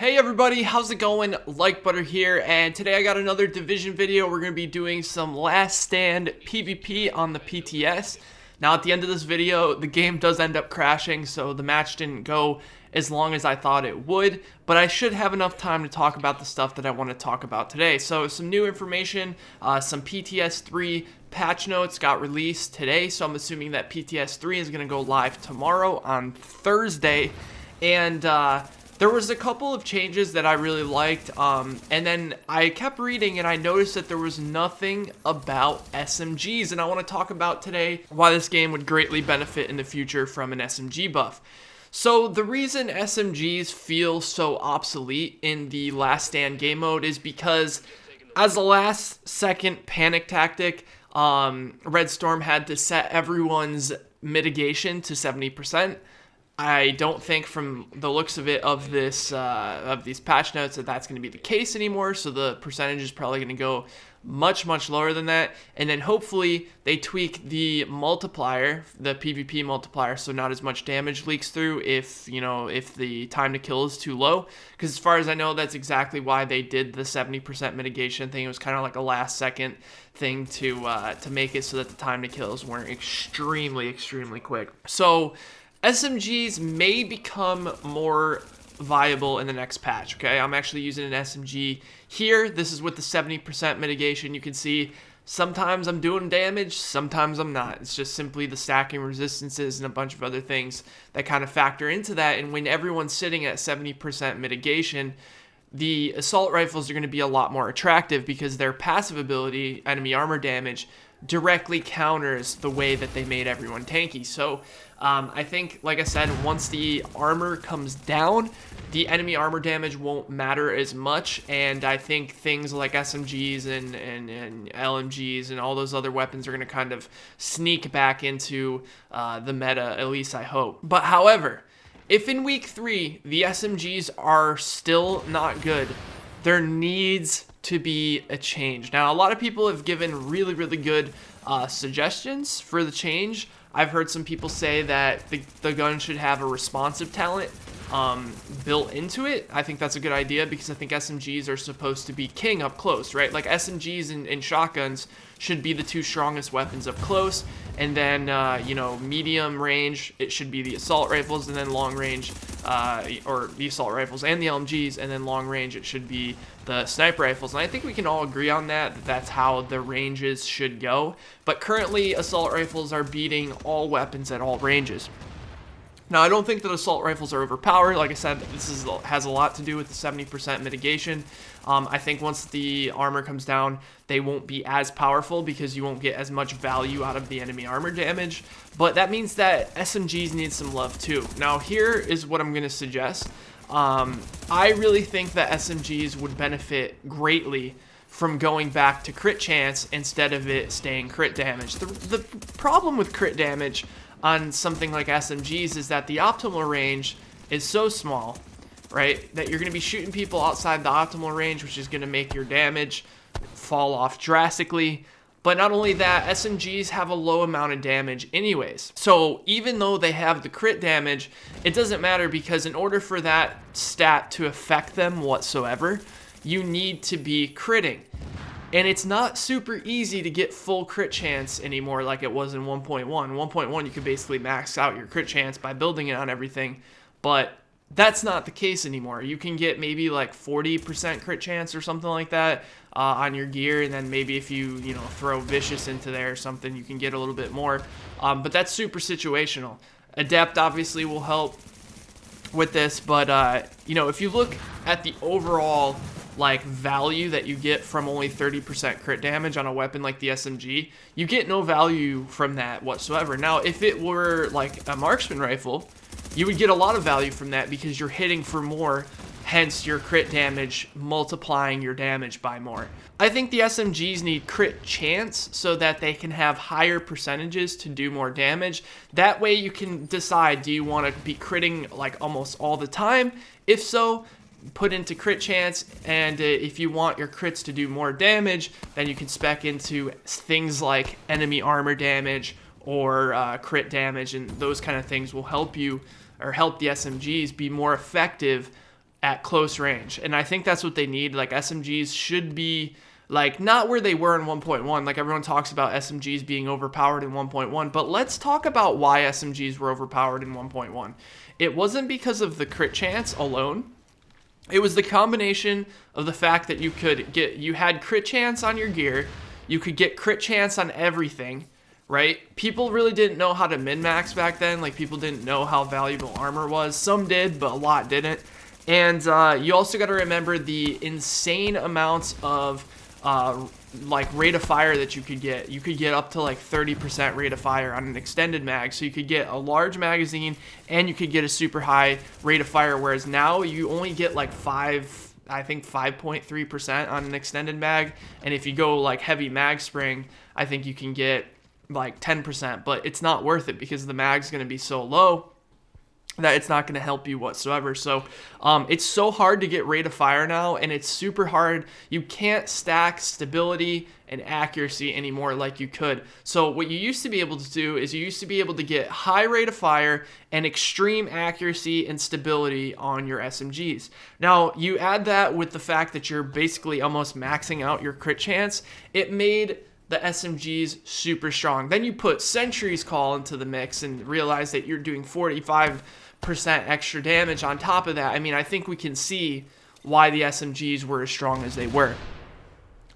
Hey everybody, how's it going? Like Butter here, and today I got another Division video. We're going to be doing some last stand PvP on the PTS. Now at the end of this video, the game does end up crashing, so the match didn't go as long as I thought it would, but I should have enough time to talk about the stuff that I want to talk about today. So some new information, some PTS 3 patch notes got released today, so I'm assuming that PTS 3 is going to go live tomorrow on Thursday, and there was a couple of changes that I really liked, and then I kept reading and I noticed that there was nothing about SMGs, and I want to talk about today why this game would greatly benefit in the future from an SMG buff. So the reason SMGs feel so obsolete in the last stand game mode is because as a last second panic tactic, Red Storm had to set everyone's mitigation to 70%. I don't think from the looks of it of this of these patch notes that that's going to be the case anymore, so the percentage is probably going to go much lower than that, and then hopefully they tweak the multiplier, the PvP multiplier, so not as much damage leaks through if the time to kill is too low, because as far as I know that's exactly why they did the 70% mitigation thing. It was kind of like a last second thing to make it so that the time to kills weren't extremely quick. So SMGs may become more viable in the next patch, okay? I'm actually using an SMG here. This is with the 70% mitigation. You can see sometimes I'm doing damage, sometimes I'm not. It's just simply the stacking resistances and a bunch of other things that kind of factor into that. And when everyone's sitting at 70% mitigation, the assault rifles are going to be a lot more attractive because their passive ability, enemy armor damage, directly counters the way that they made everyone tanky. So I think, like I said, once the armor comes down, the enemy armor damage won't matter as much, and I think things like SMGs and LMGs and all those other weapons are going to kind of sneak back into the meta, at least I hope. But however, if in week 3 the SMGs are still not good, there needs to be a change. Now, a lot of people have given really good suggestions for the change. I've heard some people say that the gun should have a responsive talent built into it. I think that's a good idea because I think SMGs are supposed to be king up close, right? Like SMGs and shotguns should be the two strongest weapons up close, and then medium range it should be the assault rifles, and then long range or the assault rifles and the LMGs, and then long range it should be the sniper rifles. And I think we can all agree on that that's how the ranges should go. But currently assault rifles are beating all weapons at all ranges. Now, I don't think that assault rifles are overpowered. Like I said, this has a lot to do with the 70% mitigation. I think once the armor comes down, they won't be as powerful because you won't get as much value out of the enemy armor damage. But that means that SMGs need some love too. Now, here is what I'm going to suggest. I really think that SMGs would benefit greatly from going back to crit chance instead of it staying crit damage. The problem with crit damage on something like SMGs is that the optimal range is so small, right, that you're going to be shooting people outside the optimal range, which is going to make your damage fall off drastically. But not only that, SMGs have a low amount of damage anyways. So even though they have the crit damage, it doesn't matter because in order for that stat to affect them whatsoever, you need to be critting. And it's not super easy to get full crit chance anymore like it was in 1.1. 1.1, you could basically max out your crit chance by building it on everything, but that's not the case anymore. You can get maybe like 40% crit chance or something like that on your gear, and then maybe if you throw Vicious into there or something, you can get a little bit more. But that's super situational. Adept obviously will help with this, but if you look at the overall value that you get from only 30% crit damage on a weapon like the SMG, you get no value from that whatsoever. Now, if it were like a marksman rifle, you would get a lot of value from that because you're hitting for more, hence your crit damage multiplying your damage by more. I think the SMGs need crit chance so that they can have higher percentages to do more damage. That way you can decide, do you want to be critting like almost all the time? If so, put into crit chance, and if you want your crits to do more damage, then you can spec into things like enemy armor damage or crit damage, and those kind of things will help you or help the SMGs be more effective at close range. And I think that's what they need. Like, SMGs should be like not where they were in 1.1. Like, everyone talks about SMGs being overpowered in 1.1, but let's talk about why SMGs were overpowered in 1.1. It wasn't because of the crit chance alone. It was the combination of the fact that you had crit chance on your gear, you could get crit chance on everything, right? People really didn't know how to min-max back then. Like, people didn't know how valuable armor was. Some did, but a lot didn't. And you also got to remember the insane amounts of like rate of fire that you could get. You could get up to like 30% rate of fire on an extended mag. So you could get a large magazine and you could get a super high rate of fire. Whereas now you only get like 5.3% on an extended mag. And if you go like heavy mag spring, I think you can get like 10%, but it's not worth it because the mag's going to be so low that it's not going to help you whatsoever. So it's so hard to get rate of fire now, and it's super hard. You can't stack stability and accuracy anymore like you could. So what you used to be able to do is you used to be able to get high rate of fire and extreme accuracy and stability on your SMGs. Now you add that with the fact that you're basically almost maxing out your crit chance. It made the SMGs super strong. Then you put Sentry's Call into the mix and realize that you're doing 45% extra damage on top of that. I mean, I think we can see why the SMGs were as strong as they were.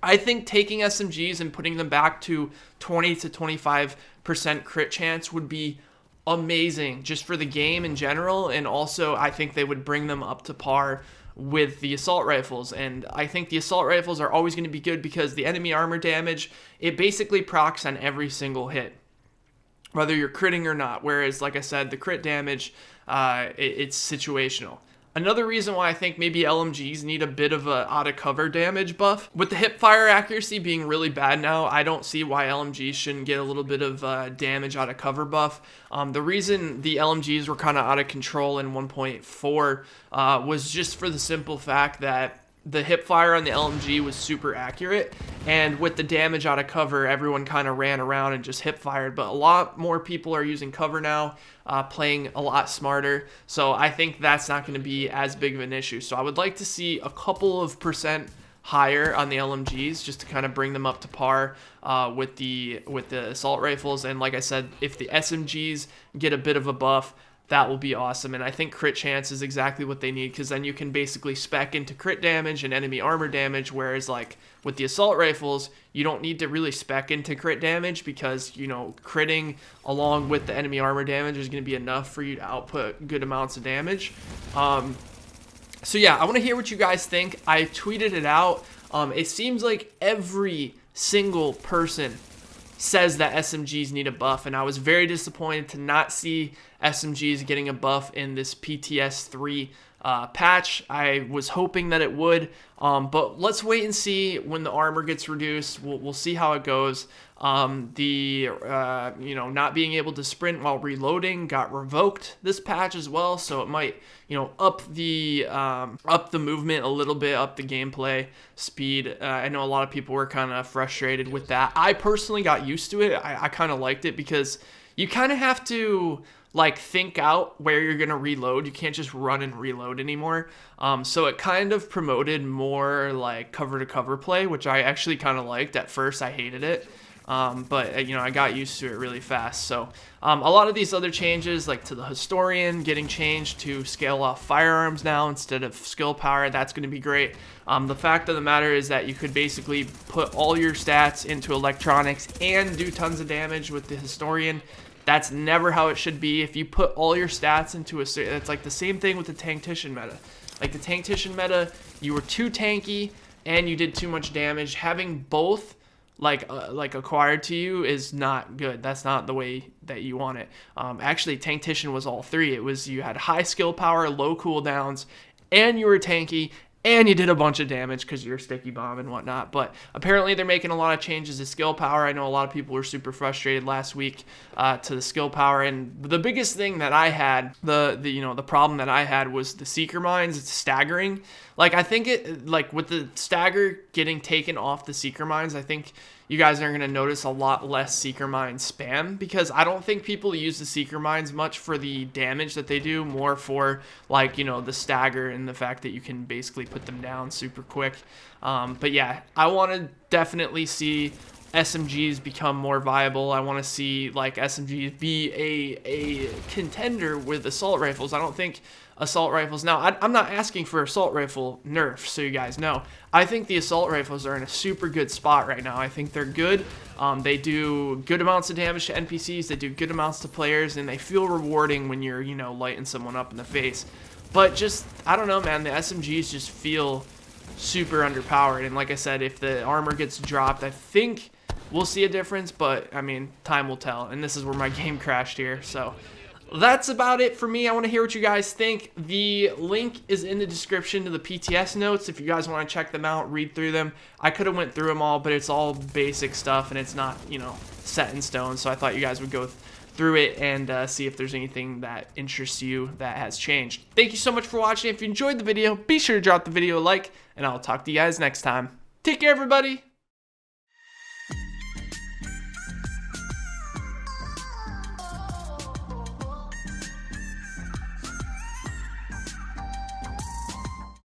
I think taking SMGs and putting them back to 20 to 25% crit chance would be amazing just for the game in general, and also I think they would bring them up to par with the assault rifles. And I think the assault rifles are always going to be good because the enemy armor damage, it basically procs on every single hit, whether you're critting or not. Whereas, like I said, the crit damage, it's situational. Another reason why I think maybe LMGs need a bit of a out of cover damage buff. With the hip fire accuracy being really bad now, I don't see why LMGs shouldn't get a little bit of damage out of cover buff. The reason the LMGs were kind of out of control in 1.4 was just for the simple fact that the hip fire on the LMG was super accurate, and with the damage out of cover, everyone kind of ran around and just hip fired. But a lot more people are using cover now, playing a lot smarter, so I think that's not going to be as big of an issue. So I would like to see a couple of percent higher on the LMGs just to kind of bring them up to par with the assault rifles. And like I said, if the SMGs get a bit of a buff, that will be awesome. And I think crit chance is exactly what they need, because then you can basically spec into crit damage and enemy armor damage, whereas like with the assault rifles, you don't need to really spec into crit damage because, you know, critting along with the enemy armor damage is going to be enough for you to output good amounts of damage. So yeah, I want to hear what you guys think. I tweeted it out. It seems like every single person says that SMGs need a buff, and I was very disappointed to not see SMGs getting a buff in this PTS 3 patch. I was hoping that it would, but let's wait and see when the armor gets reduced. We'll see how it goes. You know, not being able to sprint while reloading got revoked this patch as well, so it might, you know, up the movement a little bit, up the gameplay speed. I know a lot of people were kind of frustrated with that. I personally got used to it. I kind of liked it because you kind of have to like think out where you're gonna reload. You can't just run and reload anymore. So it kind of promoted more like cover to cover play, which I actually kind of liked. At first I hated it, but you know, I got used to it really fast. So a lot of these other changes, like to the historian getting changed to scale off firearms now instead of skill power, that's going to be great. The fact of the matter is that you could basically put all your stats into electronics and do tons of damage with the historian. That's never how it should be. If you put all your stats into it's like the same thing with the tanktician meta. Like the tanktician meta, you were too tanky and you did too much damage. Having both like acquired to you is not good. That's not the way that you want it. Actually, tanktician was all three. It was you had high skill power, low cooldowns, and you were tanky, and you did a bunch of damage because you're a sticky bomb and whatnot. But apparently they're making a lot of changes to skill power. I know a lot of people were super frustrated last week to the skill power. And the biggest thing that I had, the problem that I had was the seeker mines. It's staggering. Like I think it, like with the stagger getting taken off the seeker mines, I think you guys are going to notice a lot less Seeker Mine spam, because I don't think people use the Seeker Mines much for the damage that they do, more for, like, you know, the stagger and the fact that you can basically put them down super quick. But yeah, I want to definitely see SMGs become more viable. I want to see, like, SMGs be a contender with assault rifles. I don't think assault rifles, now I'm not asking for assault rifle nerf, so you guys know. I think the assault rifles are in a super good spot right now. I think they're good. They do good amounts of damage to NPCs, they do good amounts to players, and they feel rewarding when you're, you know, lighting someone up in the face. But just, I don't know, man, the SMGs just feel super underpowered. And like I said, if the armor gets dropped, I think we'll see a difference, but I mean, time will tell. And this is where my game crashed here. So that's about it for me. I want to hear what you guys think. The link is in the description to the PTS notes if you guys want to check them out, read through them. I could have went through them all, but it's all basic stuff and it's not, you know, set in stone. So I thought you guys would go through it and see if there's anything that interests you that has changed. Thank you so much for watching. If you enjoyed the video, be sure to drop the video a like, and I'll talk to you guys next time. Take care, everybody.